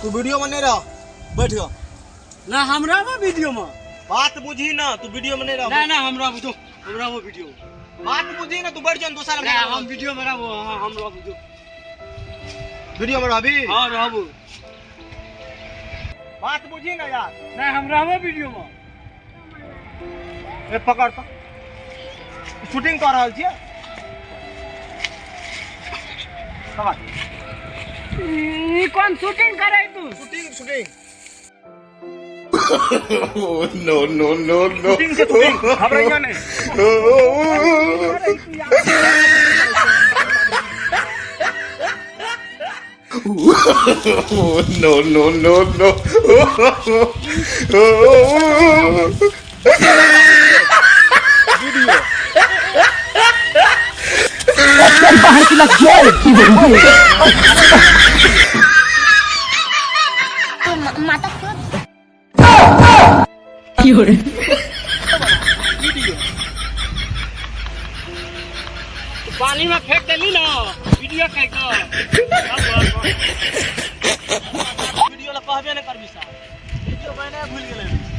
तू वीडियो में नहीं रह, बैठ गया ना हमरा में वीडियो में बात बुझी ना, तू वीडियो में नहीं रह ना हमरा बुझो, हमरा वो वीडियो बात बुझी ना, तू बैठ जा दूसरा ना हम वीडियो में रहबो। हां हमरा बुझो वीडियो में रहबी। हां रहबो, बात बुझी ना यार। ना हमरा वो वीडियो में ए पकड़ तो शूटिंग कर रहल छियै। समझ ई कौन शूटिंग करे तू? Shooting shooting no, no, no, no. Shooting से शूटिंग घबराइए नहीं। no, no, no, no. Video बाहर की लग जाए माता पानी में फेंक देली ना वीडियो कह के वीडियो ला कहबे नहीं करबी सा, वीडियो मैंने भूल गेलै।